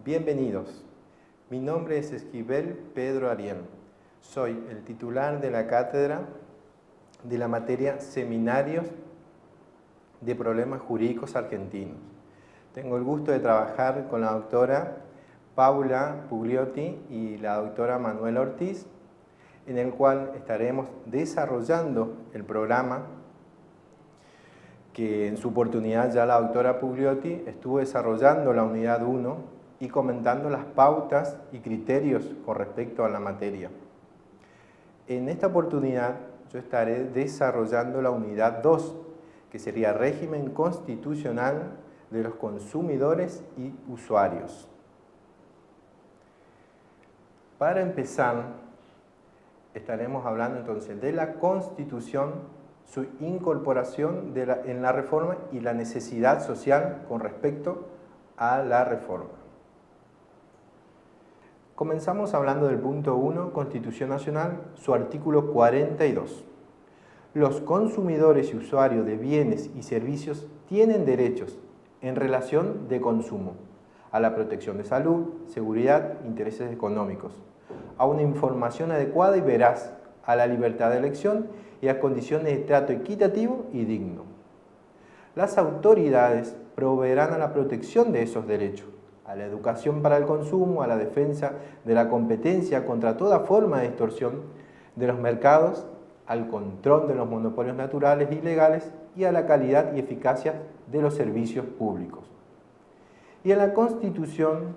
Bienvenidos. Mi nombre es Esquivel Pedro Ariel. Soy el titular de la cátedra de la materia Seminarios de Problemas Jurídicos Argentinos. Tengo el gusto de trabajar con la doctora Paula Pugliotti y la doctora Manuela Ortiz, en el cual estaremos desarrollando el programa que en su oportunidad ya la doctora Pugliotti estuvo desarrollando la unidad 1 y comentando las pautas y criterios con respecto a la materia. En esta oportunidad yo estaré desarrollando la unidad 2, que sería régimen constitucional de los consumidores y usuarios. Para empezar, estaremos hablando entonces de la Constitución, su incorporación en la reforma y la necesidad social con respecto a la reforma. Comenzamos hablando del punto 1, Constitución Nacional, su artículo 42. Los consumidores y usuarios de bienes y servicios tienen derechos en relación de consumo, a la protección de salud, seguridad, intereses económicos, a una información adecuada y veraz, a la libertad de elección y a condiciones de trato equitativo y digno. Las autoridades proveerán a la protección de esos derechos, a la educación para el consumo, a la defensa de la competencia contra toda forma de distorsión de los mercados, al control de los monopolios naturales y legales y a la calidad y eficacia de los servicios públicos. Y en la constitución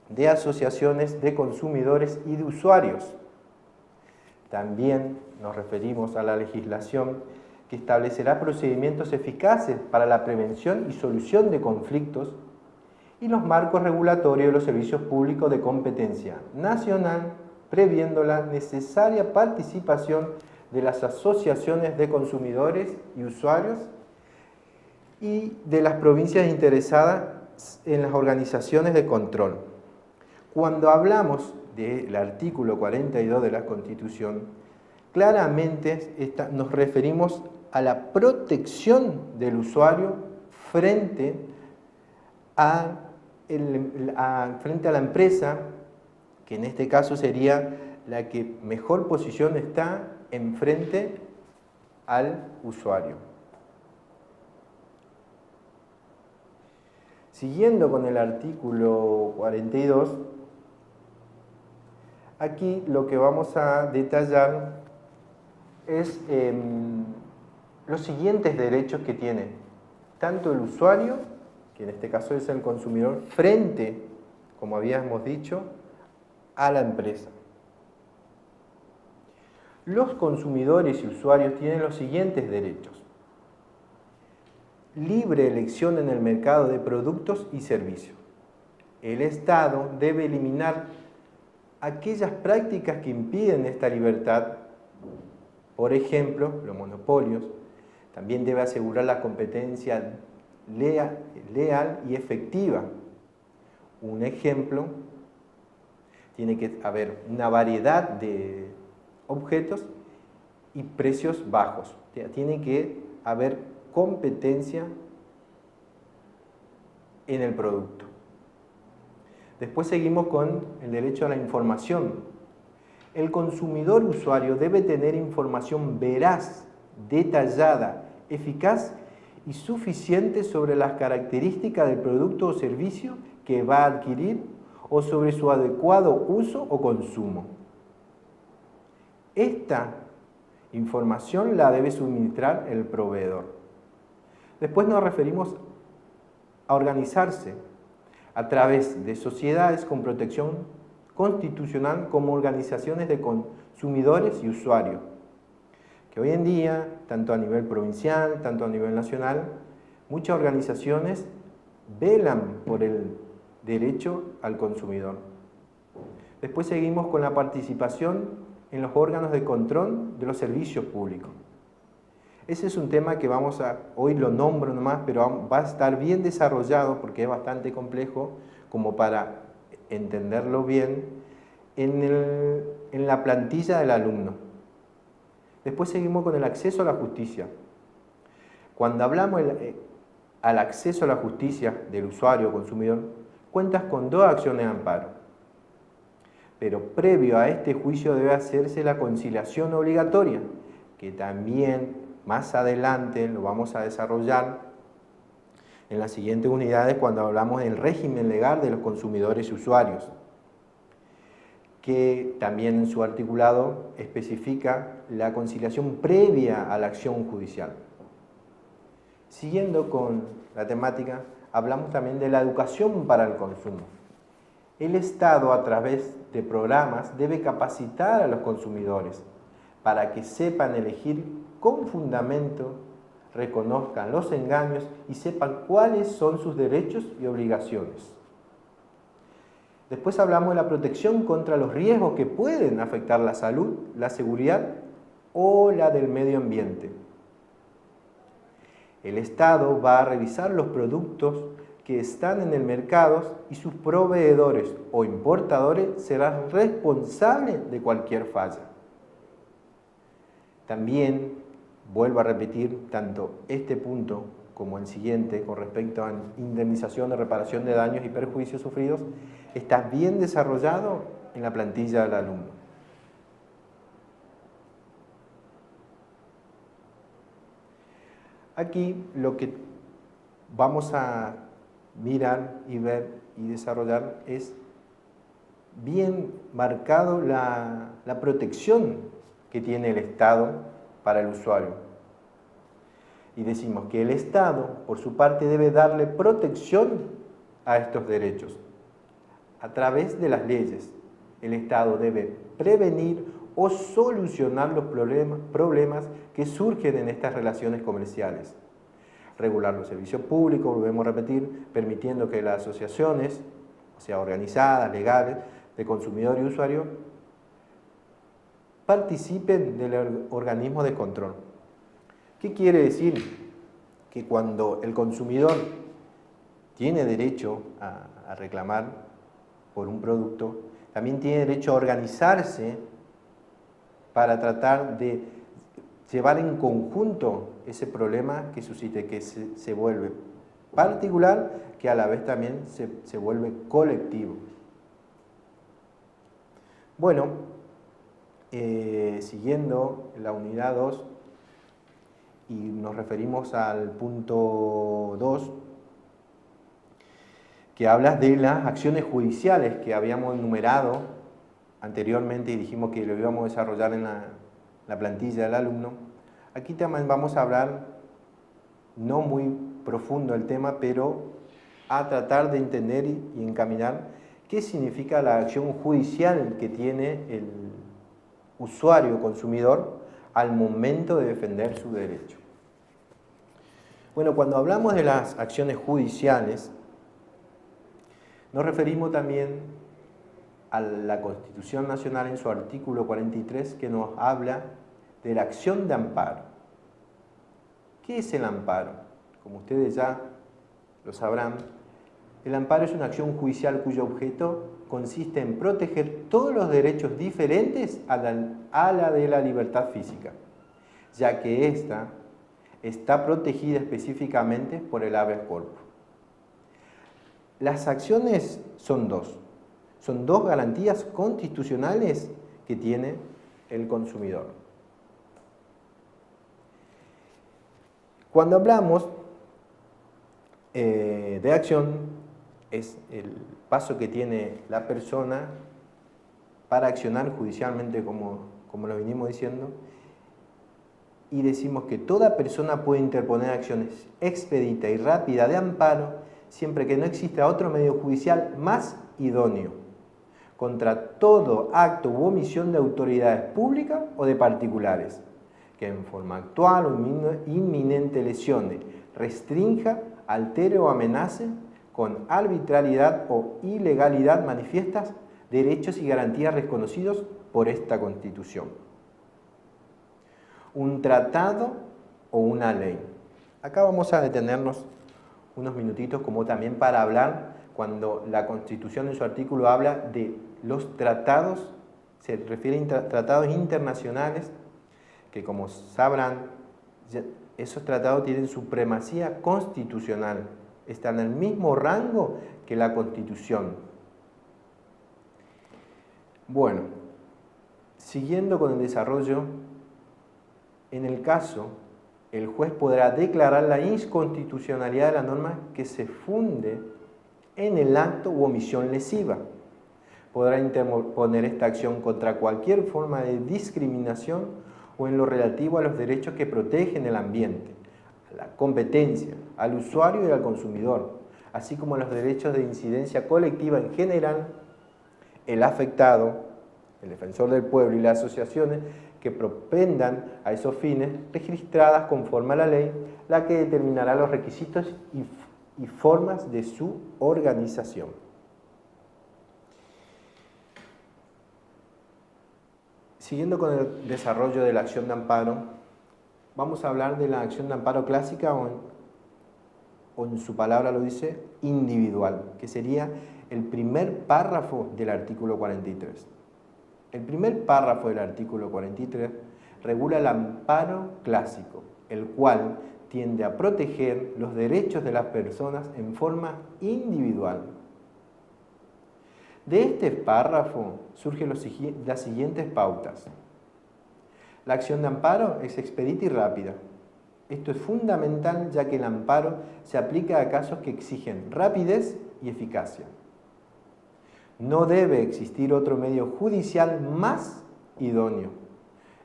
de asociaciones de consumidores y de usuarios. También nos referimos a la legislación que establecerá procedimientos eficaces para la prevención y solución de conflictos y los marcos regulatorios de los servicios públicos de competencia nacional, previendo la necesaria participación de las asociaciones de consumidores y usuarios y de las provincias interesadas en las organizaciones de control. Cuando hablamos del artículo 42 de la Constitución, claramente nos referimos a la protección del usuario frente a la empresa, que en este caso sería la que mejor posición está en frente al usuario. Siguiendo con el artículo 42, aquí lo que vamos a detallar es los siguientes derechos que tiene tanto el usuario, que en este caso es el consumidor, frente, como habíamos dicho, a la empresa. Los consumidores y usuarios tienen los siguientes derechos: libre elección en el mercado de productos y servicios. El Estado debe eliminar aquellas prácticas que impiden esta libertad, por ejemplo, los monopolios. También debe asegurar la competencia leal y efectiva. Un ejemplo, tiene que haber una variedad de objetos y precios bajos. Tiene que haber competencia en el producto. Después seguimos con el derecho a la información. El consumidor usuario debe tener información veraz, detallada, eficaz y suficiente sobre las características del producto o servicio que va a adquirir o sobre su adecuado uso o consumo. Esta información la debe suministrar el proveedor. Después nos referimos a organizarse a través de sociedades con protección constitucional como organizaciones de consumidores y usuarios, que hoy en día, tanto a nivel provincial, tanto a nivel nacional, muchas organizaciones velan por el derecho al consumidor. Después seguimos con la participación en los órganos de control de los servicios públicos. Ese es un tema que hoy lo nombro nomás, pero va a estar bien desarrollado porque es bastante complejo como para entenderlo bien en la plantilla del alumno. Después seguimos con el acceso a la justicia. Cuando hablamos al acceso a la justicia del usuario o consumidor, cuentas con 2 acciones de amparo. Pero previo a este juicio debe hacerse la conciliación obligatoria, que también más adelante lo vamos a desarrollar en las siguientes unidades cuando hablamos del régimen legal de los consumidores y usuarios, que también en su articulado especifica la conciliación previa a la acción judicial. Siguiendo con la temática, hablamos también de la educación para el consumo. El Estado, a través de programas, debe capacitar a los consumidores para que sepan elegir con fundamento, reconozcan los engaños y sepan cuáles son sus derechos y obligaciones. Después hablamos de la protección contra los riesgos que pueden afectar la salud, la seguridad o la del medio ambiente. El Estado va a revisar los productos que están en el mercado y sus proveedores o importadores serán responsables de cualquier falla. También, vuelvo a repetir, tanto este punto como el siguiente, con respecto a indemnización o reparación de daños y perjuicios sufridos, está bien desarrollado en la plantilla del alumno. Aquí lo que vamos a mirar y ver y desarrollar es bien marcado la protección que tiene el Estado para el usuario. Y decimos que el Estado, por su parte, debe darle protección a estos derechos. A través de las leyes, el Estado debe prevenir o solucionar los problemas que surgen en estas relaciones comerciales. Regular los servicios públicos, volvemos a repetir, permitiendo que las asociaciones, o sea, organizadas, legales, de consumidor y usuario, participen del organismo de control. ¿Qué quiere decir? Que cuando el consumidor tiene derecho a reclamar por un producto, también tiene derecho a organizarse para tratar de llevar en conjunto ese problema que suscite, que se vuelve particular, que a la vez también se vuelve colectivo. Bueno, siguiendo la unidad 2, y nos referimos al punto 2, que habla de las acciones judiciales que habíamos enumerado anteriormente y dijimos que lo íbamos a desarrollar en la plantilla del alumno. Aquí también vamos a hablar, no muy profundo el tema, pero a tratar de entender y encaminar qué significa la acción judicial que tiene el usuario consumidor al momento de defender su derecho. Bueno, cuando hablamos de las acciones judiciales, nos referimos también a la Constitución Nacional en su artículo 43, que nos habla de la acción de amparo. ¿Qué es el amparo? Como ustedes ya lo sabrán, el amparo es una acción judicial cuyo objeto consiste en proteger todos los derechos diferentes a la de la libertad física, ya que ésta está protegida específicamente por el habeas corpus. Las acciones son dos garantías constitucionales que tiene el consumidor. Cuando hablamos de acción, es el paso que tiene la persona para accionar judicialmente, como lo venimos diciendo, y decimos que toda persona puede interponer acciones expedita y rápida de amparo siempre que no exista otro medio judicial más idóneo contra todo acto u omisión de autoridades públicas o de particulares que en forma actual o inminente lesione, restrinja, altere o amenace con arbitrariedad o ilegalidad manifiestas derechos y garantías reconocidos por esta Constitución. Un tratado o una ley. Acá vamos a detenernos unos minutitos como también para hablar cuando la Constitución en su artículo habla de los tratados, se refiere a tratados internacionales que, como sabrán, esos tratados tienen supremacía constitucional, están en el mismo rango que la Constitución. Bueno, siguiendo con el desarrollo, en el caso, el juez podrá declarar la inconstitucionalidad de la norma que se funde en el acto u omisión lesiva. Podrá interponer esta acción contra cualquier forma de discriminación o en lo relativo a los derechos que protegen el ambiente, a la competencia, al usuario y al consumidor, así como los derechos de incidencia colectiva en general, el afectado, el defensor del pueblo y las asociaciones que propendan a esos fines, registradas conforme a la ley, la que determinará los requisitos y formas de su organización. Siguiendo con el desarrollo de la acción de amparo, vamos a hablar de la acción de amparo clásica o en su palabra lo dice, individual, que sería el primer párrafo del artículo 43. El primer párrafo del artículo 43 regula el amparo clásico, el cual tiende a proteger los derechos de las personas en forma individual. De este párrafo surgen las siguientes pautas. La acción de amparo es expedita y rápida. Esto es fundamental ya que el amparo se aplica a casos que exigen rapidez y eficacia. No debe existir otro medio judicial más idóneo.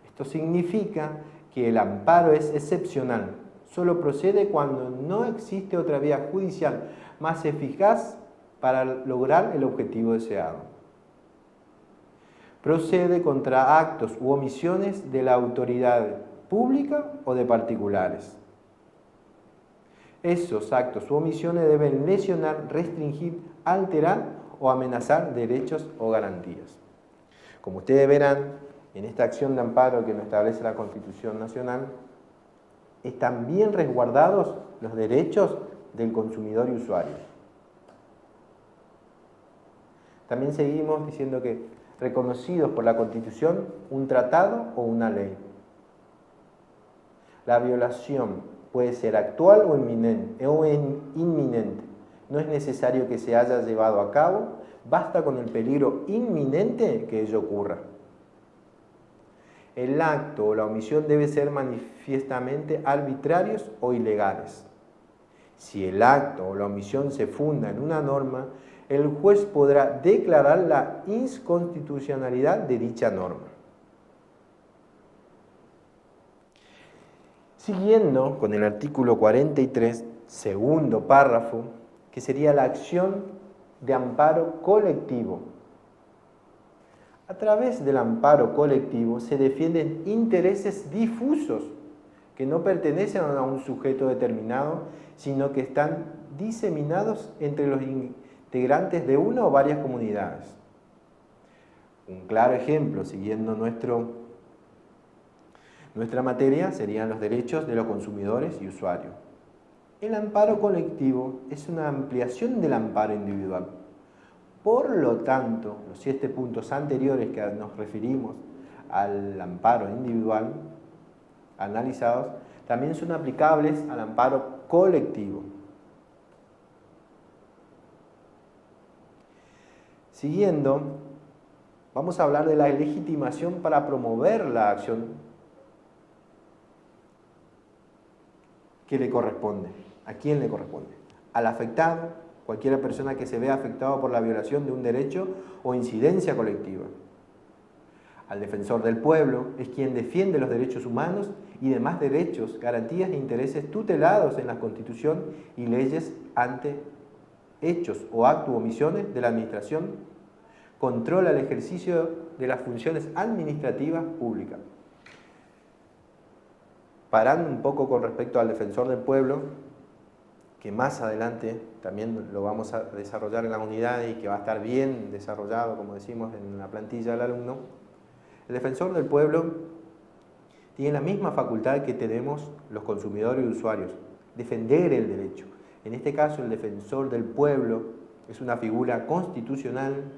Esto significa que el amparo es excepcional. Solo procede cuando no existe otra vía judicial más eficaz para lograr el objetivo deseado. Procede contra actos u omisiones de la autoridad pública o de particulares. Esos actos u omisiones deben lesionar, restringir, alterar o amenazar derechos o garantías. Como ustedes verán, en esta acción de amparo que nos establece la Constitución Nacional, están bien resguardados los derechos del consumidor y usuario. También seguimos diciendo que reconocidos por la Constitución un tratado o una ley. La violación puede ser actual o inminente. No es necesario que se haya llevado a cabo, basta con el peligro inminente que ello ocurra. El acto o la omisión debe ser manifiestamente arbitrarios o ilegales. Si el acto o la omisión se funda en una norma, el juez podrá declarar la inconstitucionalidad de dicha norma. Siguiendo con el artículo 43, segundo párrafo, que sería la acción de amparo colectivo. A través del amparo colectivo se defienden intereses difusos que no pertenecen a un sujeto determinado, sino que están diseminados entre los integrantes de una o varias comunidades. Un claro ejemplo, siguiendo nuestra materia, serían los derechos de los consumidores y usuarios. El amparo colectivo es una ampliación del amparo individual. Por lo tanto, los 7 puntos anteriores que nos referimos al amparo individual analizados también son aplicables al amparo colectivo. Siguiendo, vamos a hablar de la legitimación para promover la acción que le corresponde. ¿A quién le corresponde? Al afectado, cualquier persona que se vea afectado por la violación de un derecho o incidencia colectiva. Al defensor del pueblo, es quien defiende los derechos humanos y demás derechos, garantías e intereses tutelados en la Constitución y leyes ante hechos o actos o omisiones de la administración, controla el ejercicio de las funciones administrativas públicas. Parando un poco con respecto al defensor del pueblo, que más adelante también lo vamos a desarrollar en la unidad y que va a estar bien desarrollado, como decimos, en la plantilla del alumno, el defensor del pueblo tiene la misma facultad que tenemos los consumidores y usuarios, defender el derecho. En este caso, el defensor del pueblo es una figura constitucional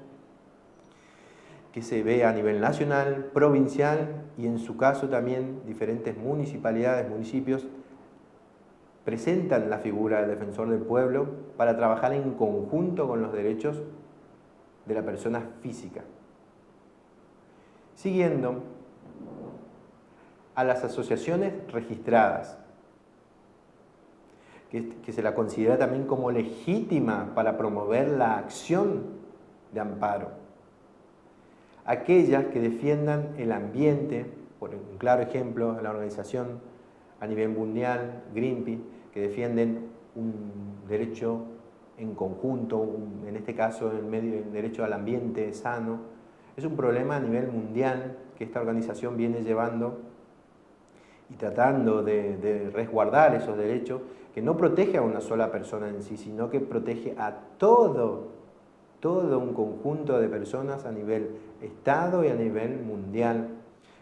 que se ve a nivel nacional, provincial y en su caso también diferentes municipalidades, municipios, presentan la figura del defensor del pueblo para trabajar en conjunto con los derechos de la persona física. Siguiendo, a las asociaciones registradas, que se la considera también como legítima para promover la acción de amparo. Aquellas que defiendan el ambiente, por un claro ejemplo, la organización a nivel mundial, Greenpeace, que defienden un derecho en conjunto, en este caso el derecho al ambiente sano. Es un problema a nivel mundial que esta organización viene llevando y tratando de resguardar esos derechos, que no protege a una sola persona en sí, sino que protege a todo un conjunto de personas a nivel Estado y a nivel mundial,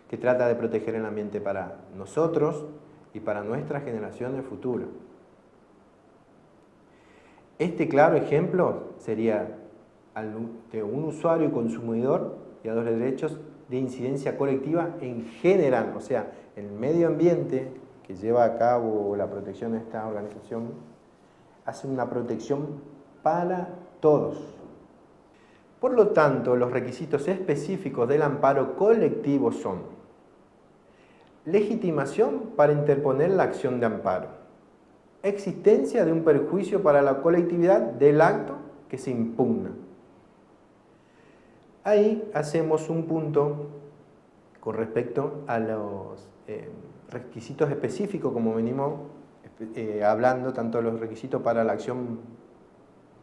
que trata de proteger el ambiente para nosotros y para nuestras generaciones futuras. Este claro ejemplo sería de un usuario y consumidor y a los derechos de incidencia colectiva en general, o sea, el medio ambiente que lleva a cabo la protección de esta organización hace una protección para todos. Por lo tanto, los requisitos específicos del amparo colectivo son: legitimación para interponer la acción de amparo, existencia de un perjuicio para la colectividad del acto que se impugna. Ahí hacemos un punto con respecto a los requisitos específicos, como venimos hablando, tanto los requisitos para la acción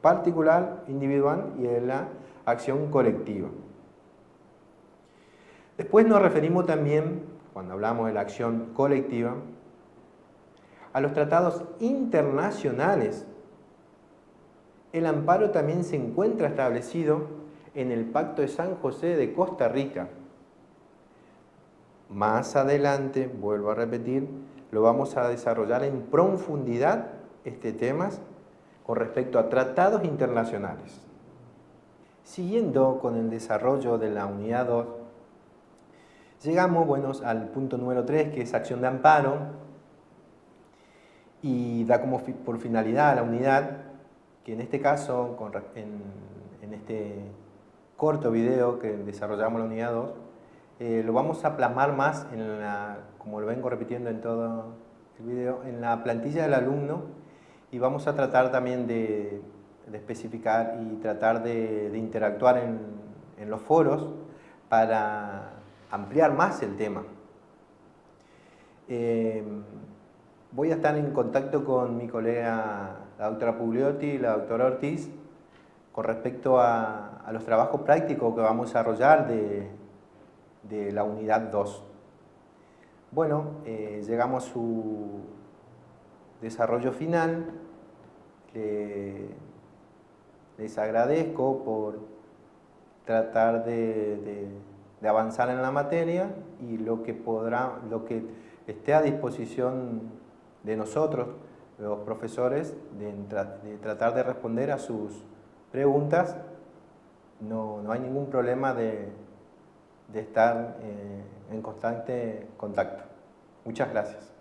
particular, individual y de la acción colectiva. Después nos referimos también, cuando hablamos de la acción colectiva, a los tratados internacionales. El amparo también se encuentra establecido en el Pacto de San José de Costa Rica. Más adelante, vuelvo a repetir, lo vamos a desarrollar en profundidad este tema con respecto a tratados internacionales. Siguiendo con el desarrollo de la unidad 2, llegamos al punto número 3, que es acción de amparo, y da como por finalidad a la unidad, que en este caso, en este corto video que desarrollamos la unidad 2, lo vamos a plasmar más, como lo vengo repitiendo en todo el video, en la plantilla del alumno, y vamos a tratar también de especificar y tratar de interactuar en los foros para ampliar más el tema. Voy a estar en contacto con mi colega, la doctora Pugliotti y la doctora Ortiz, con respecto a los trabajos prácticos que vamos a desarrollar de la unidad 2. Bueno, llegamos a su desarrollo final. Les agradezco por tratar de avanzar en la materia, y lo que esté a disposición de nosotros, los profesores, de tratar de responder a sus preguntas. No hay ningún problema de estar en constante contacto. Muchas gracias.